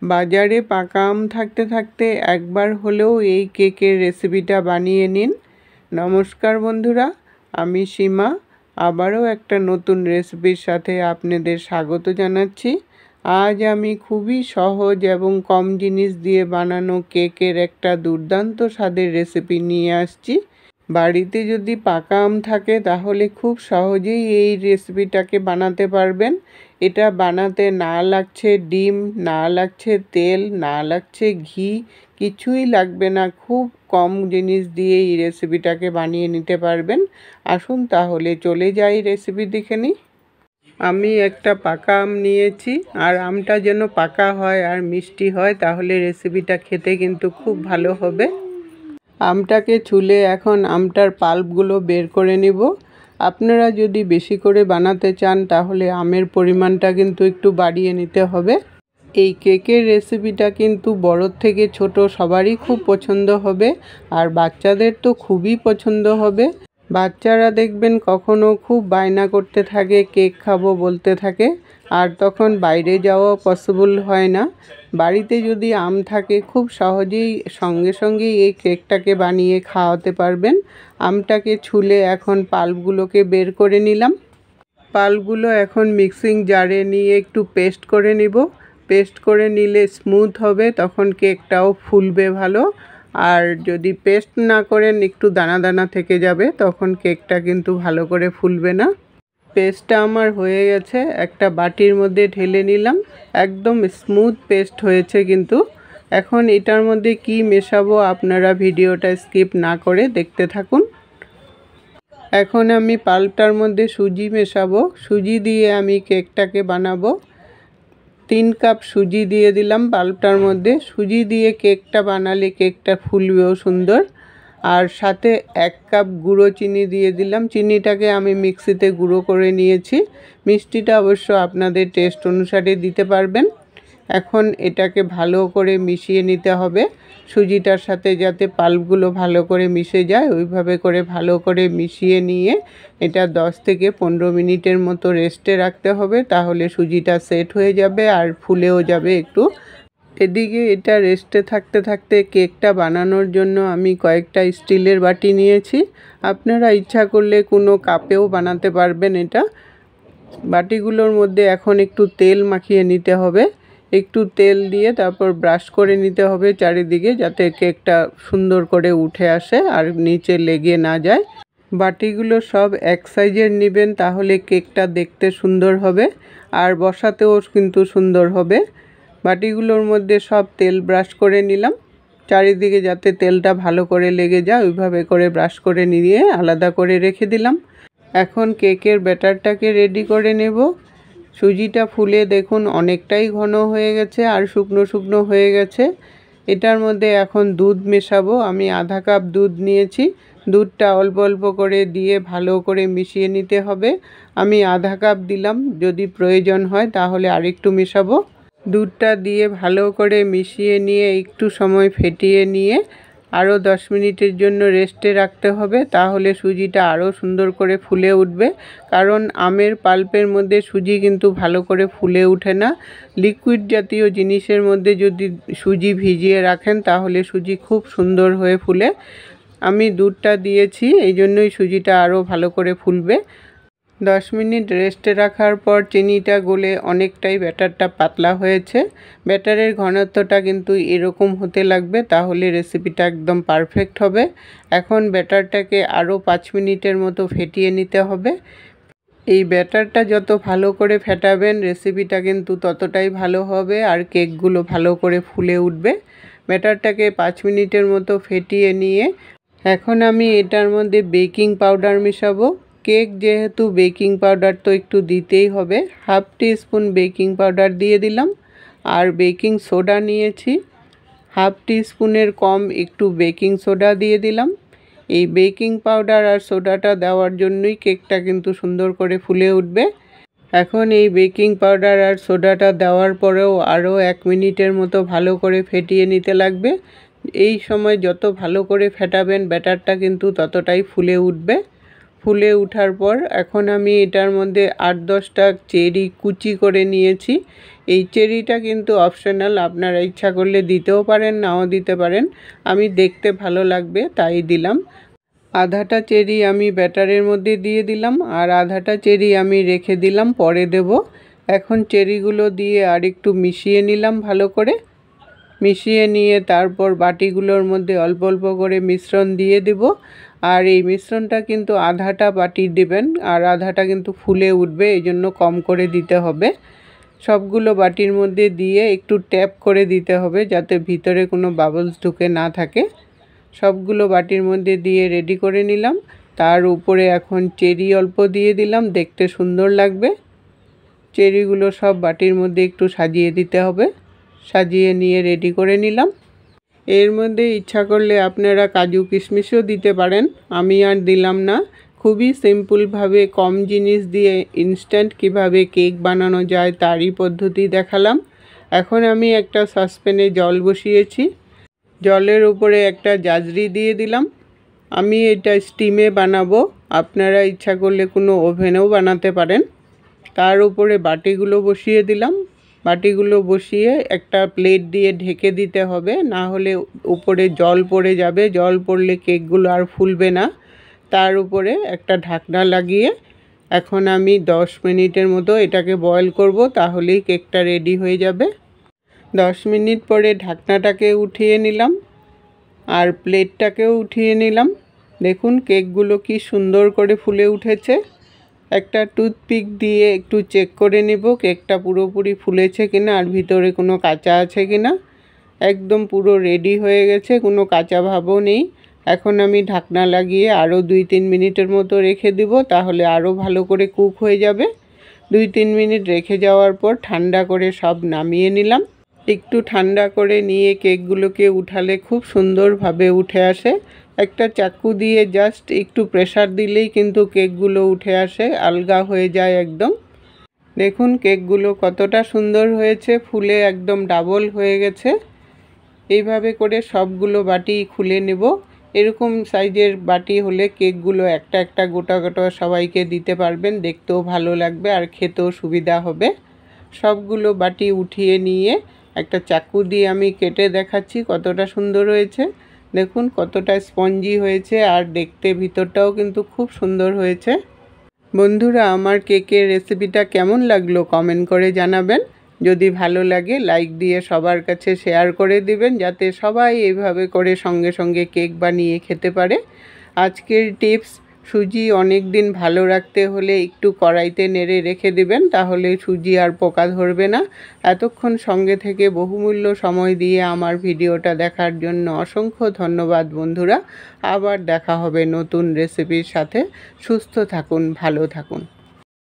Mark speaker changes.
Speaker 1: বাজারে পাকা আম থাকতে থাকতে একবার হলেও এই কেকের রেসিপিটা বানিয়ে নিন। নমস্কার বন্ধুরা, আমি সীমা আবারও একটা নতুন রেসিপির সাথে আপনাদের স্বাগত জানাচ্ছি। আজ আমি খুবই সহজ এবং কম জিনিস দিয়ে বানানো কেকের একটা দুর্দান্ত স্বাদের রেসিপি নিয়ে আসছি। বাড়িতে যদি পাকা আম থাকে তাহলে খুব সহজেই এই রেসিপিটাকে বানাতে পারবেন। এটা বানাতে না লাগছে ডিম, না লাগছে তেল, না লাগছে ঘি, কিছুই লাগবে না। খুব কম জিনিস দিয়ে এই রেসিপিটাকে বানিয়ে নিতে পারবেন। আসুন তাহলে চলে যাই রেসিপি দেখে নিই। আমি একটা পাকা আম নিয়েছি, আর আমটা যেন পাকা হয় আর মিষ্টি হয়, তাহলে রেসিপিটা খেতে কিন্তু খুব ভালো হবে। আমটাকে ছুলে এখন আমটার পাল্পগুলো বের করে নিব। আপনারা যদি বেশি করে বানাতে চান তাহলে আমের পরিমাণটা কিন্তু একটু বাড়িয়ে নিতে হবে। এই কেকের রেসিপিটা কিন্তু বড়োর থেকে ছোট সবারই খুব পছন্দ হবে, আর বাচ্চাদের তো খুবই পছন্দ হবে। বাচ্চারা দেখবেন কখনো খুব বায়না করতে থাকে, কেক খাবো বলতে থাকে, আর তখন বাইরে যাওয়া পসিবল হয় না। বাড়িতে যদি আম থাকে খুব সহজেই সঙ্গে সঙ্গেই এই কেকটাকে বানিয়ে খাওয়াতে পারবেন। আমটাকে ছুলে এখন পাল্পগুলোকে বের করে নিলাম। পাল্পগুলো এখন মিক্সিং জারে নিয়ে একটু পেস্ট করে নিব। পেস্ট করে নিলে স্মুথ হবে, তখন কেকটাও ফুলবে ভালো। আর যদি পেস্ট না করেন একটু দানা দানা থেকে যাবে, তখন কেকটা কিন্তু ভালো করে ফুলবে না। পেস্টটা আমার হয়ে গেছে, একটা বাটির মধ্যে ঢেলে নিলাম। একদম স্মুথ পেস্ট হয়েছে কিন্তু। এখন এটার মধ্যে কি মেশাবো আপনারা ভিডিওটা স্কিপ না করে দেখতে থাকুন। এখন আমি পাল্পটার মধ্যে সুজি মেশাবো। সুজি দিয়ে আমি কেকটাকে বানাবো। 3 কাপ সুজি দিয়ে দিলাম পাল্পটার মধ্যে। সুজি দিয়ে কেকটা বানালে কেকটা ফুলবেও সুন্দর। আর সাথে 1 কাপ গুঁড়ো চিনি দিয়ে দিলাম। চিনিটাকে আমি মিক্সিতে গুঁড়ো করে নিয়েছি। মিষ্টিটা অবশ্য আপনাদের টেস্ট অনুসারে দিতে পারবেন। এখন এটাকে ভালো করে মিশিয়ে নিতে হবে সুজিটার সাথে, যাতে পাল্পগুলো ভালো করে মিশে যায়। ওইভাবে করে ভালো করে মিশিয়ে নিয়ে এটা 10 থেকে 15 মিনিটের মতো রেস্টে রাখতে হবে, তাহলে সুজিটা সেট হয়ে যাবে আর ফুলেও যাবে একটু। এদিকে এটা রেস্টে থাকতে থাকতে কেকটা বানানোর জন্য আমি কয়েকটা স্টিলের বাটি নিয়েছি। আপনারা ইচ্ছা করলে কোনো কাপেও বানাতে পারবেন এটা। বাটিগুলোর মধ্যে এখন একটু তেল মাখিয়ে নিতে হবে। একটু তেল দিয়ে তারপর ব্রাশ করে নিতে হবে চারিদিকে, যাতে কেকটা সুন্দর করে উঠে আসে আর নিচে লেগে না যায়। বাটিগুলো সব এক সাইজের নেবেন, তাহলে কেকটা দেখতে সুন্দর হবে আর বসাতেও কিন্তু সুন্দর হবে। বাটিগুলোর মধ্যে সব তেল ব্রাশ করে নিলাম, চারিদিকে যাতে তেলটা ভালো করে লেগে যায় ওইভাবে করে ব্রাশ করে নিয়ে আলাদা করে রেখে দিলাম। এখন কেকের ব্যাটারটাকে রেডি করে নেব। সুজিটা ফুলে দেখুন অনেকটাই ঘন হয়ে গেছে আর শুকনো শুকনো হয়ে গেছে। এটার মধ্যে এখন দুধ মেশাবো। আমি আধা কাপ দুধ নিয়েছি। দুধটা অল্প অল্প করে দিয়ে ভালো করে মিশিয়ে নিতে হবে। আমি আধা কাপ দিলাম, যদি প্রয়োজন হয় তাহলে আরেকটু মেশাবো। দুধটা দিয়ে ভালো করে মিশিয়ে নিয়ে একটু সময় ফেটিয়ে নিয়ে আরও 10 মিনিটের জন্য রেস্টে রাখতে হবে, তাহলে সুজিটা আরও সুন্দর করে ফুলে উঠবে। কারণ আমের পাল্পের মধ্যে সুজি কিন্তু ভালো করে ফুলে ওঠে না। লিকুইড জাতীয় জিনিসের মধ্যে যদি সুজি ভিজিয়ে রাখেন তাহলে সুজি খুব সুন্দর হয়ে ফুলে। আমি দুধটা দিয়েছি, এই জন্যই সুজিটা আরও ভালো করে ফুলবে। 10 মিনিট রেস্টে রাখার পর চিনিটা গলে অনেকটাই ব্যাটারটা পাতলা হয়েছে। ব্যাটারের ঘনত্বটা কিন্তু এরকম হতে লাগবে, তাহলে রেসিপিটা একদম পারফেক্ট হবে। এখন ব্যাটারটাকে আরও 5 মিনিটের মতো ফেটিয়ে নিতে হবে। এই ব্যাটারটা যত ভালো করে ফেটাবেন রেসিপিটা কিন্তু ততটাই ভালো হবে আর কেকগুলো ভালো করে ফুলে উঠবে। ব্যাটারটাকে 5 মিনিটের মতো ফেটিয়ে নিয়ে এখন আমি এটার মধ্যে বেকিং পাউডার মেশাবো। কেক যেহেতু বেকিং পাউডার তো একটু দিতেই হবে। হাফ টিস্পুন বেকিং পাউডার দিয়ে দিলাম। আর বেকিং সোডা নিয়েছি, হাফ টিস্পুনের কম একটু বেকিং সোডা দিয়ে দিলাম। এই বেকিং পাউডার আর সোডাটা দেওয়ার জন্যই কেকটা কিন্তু সুন্দর করে ফুলে উঠবে। এখন এই বেকিং পাউডার আর সোডাটা দেওয়ার পরেও আরও 1 মিনিটের মতো ভালো করে ফেটিয়ে নিতে লাগবে। এই সময় যত ভালো করে ফেটাবেন ব্যাটারটা কিন্তু ততটাই ফুলে উঠবে। ফুলে ওঠার পর এখন আমি এটার মধ্যে 8-10টা চেরি কুচি করে নিয়েছি। এই চেরিটা কিন্তু অপশনাল, আপনারা ইচ্ছা করলে দিতেও পারেন, নাও দিতে পারেন। আমি দেখতে ভালো লাগবে তাই দিলাম। আধাটা চেরি আমি ব্যাটারের মধ্যে দিয়ে দিলাম আর আধাটা চেরি আমি রেখে দিলাম, পরে দেব। এখন চেরিগুলো দিয়ে আর একটু মিশিয়ে নিলাম ভালো করে। মিশিয়ে নিয়ে তারপর বাটিগুলোর মধ্যে অল্প অল্প করে মিশ্রণ দিয়ে দেব। আর এই মিশ্রণটা কিন্তু আধাটা বাটি দেবেন আর আধাটা কিন্তু ফুলে উঠবে, এই জন্য কম করে দিতে হবে। সবগুলো বাটির মধ্যে দিয়ে একটু ট্যাপ করে দিতে হবে যাতে ভিতরে কোনো বাবলস ঢুকে না থাকে। সবগুলো বাটির মধ্যে দিয়ে রেডি করে নিলাম। তার উপরে এখন চেরি অল্প দিয়ে দিলাম, দেখতে সুন্দর লাগবে। চেরিগুলো সব বাটির মধ্যে একটু সাজিয়ে দিতে হবে। সাজিয়ে নিয়ে রেডি করে নিলাম। এর মধ্যে ইচ্ছা করলে আপনারা কাজু কিশমিশও দিতে পারেন, আমি আর দিলাম না। খুবই সিম্পলভাবে কম জিনিস দিয়ে ইনস্ট্যান্ট কিভাবে কেক বানানো যায় তারই পদ্ধতি দেখালাম। এখন আমি একটা সসপ্যানে জল বসিয়েছি, জলের উপরে একটা জাজরি দিয়ে দিলাম। আমি এটা স্টিমে বানাবো, আপনারা ইচ্ছা করলে কোনো ওভেনেও বানাতে পারেন। তার উপরে বাটিগুলো বসিয়ে দিলাম। বাটিগুলো বসিয়ে একটা প্লেট দিয়ে ঢেকে দিতে হবে, না হলে উপরে জল পড়ে যাবে, জল পড়লে কেকগুলো আর ফুলবে না। তার উপরে একটা ঢাকনা লাগিয়ে এখন আমি 10 মিনিটের মতো এটাকে বয়েল করব, তাহলেই কেকটা রেডি হয়ে যাবে। 10 মিনিট পরে ঢাকনাটাকে উঠিয়ে নিলাম আর প্লেটটাকেও উঠিয়ে নিলাম। দেখুন কেকগুলো কি সুন্দর করে ফুলে উঠেছে। একটা টুথপিক দিয়ে একটু চেক করে নেব কেকটা পুরোপুরি ফুলেছে কিনা আর ভিতরে কোনো কাঁচা আছে কিনা। একদম পুরো রেডি হয়ে গেছে, কোনো কাঁচা ভাবও নেই। এখন আমি ঢাকনা লাগিয়ে আরও 2-3 মিনিটের মতো রেখে দেব, তাহলে আরও ভালো করে কুক হয়ে যাবে। 2-3 মিনিট রেখে যাওয়ার পর ঠান্ডা করে সব নামিয়ে নিলাম। একটু ঠান্ডা করে নিয়ে কেকগুলোকে উঠালে খুব সুন্দরভাবে উঠে আসে। একটা চাকু দিয়ে জাস্ট একটু প্রেসার দিলেই কিন্তু কেকগুলো উঠে আসে, আলগা হয়ে যায় একদম। দেখুন কেকগুলো কতটা সুন্দর হয়েছে, ফুলে একদম ডাবল হয়ে গেছে। এইভাবে করে সবগুলো বাটি খুলে নেব। এরকম সাইজের বাটি হলে কেকগুলো একটা একটা গোটা গোটা সবাইকে দিতে পারবেন, দেখতেও ভালো লাগবে আর খেতেও সুবিধা হবে। সবগুলো বাটি উঠিয়ে নিয়ে একটা চাকু দিয়ে আমি কেটে দেখাচ্ছি কতটা সুন্দর হয়েছে। দেখুন কতটা স্পঞ্জি হয়েছে আর দেখতে ভিতরটাও কিন্তু খুব সুন্দর হয়েছে। বন্ধুরা, আমার কেকের রেসিপিটা কেমন লাগলো কমেন্ট করে জানাবেন। যদি ভালো লাগে লাইক দিয়ে সবার কাছে শেয়ার করে দিবেন, যাতে সবাই এইভাবে করে সঙ্গে সঙ্গে কেক বানিয়ে খেতে পারে। আজকের টিপস, সুজি অনেক দিন ভালো রাখতে হলে একটু কড়াইতে নেড়ে রেখে দিবেন, তাহলে সুজি আর পোকা ধরবে না। এতক্ষণ সঙ্গে থেকে বহুমূল্য সময় দিয়ে আমার ভিডিওটা দেখার জন্য অসংখ্য ধন্যবাদ বন্ধুরা। আবার দেখা হবে নতুন রেসিপির সাথে। সুস্থ থাকুন, ভালো থাকুন।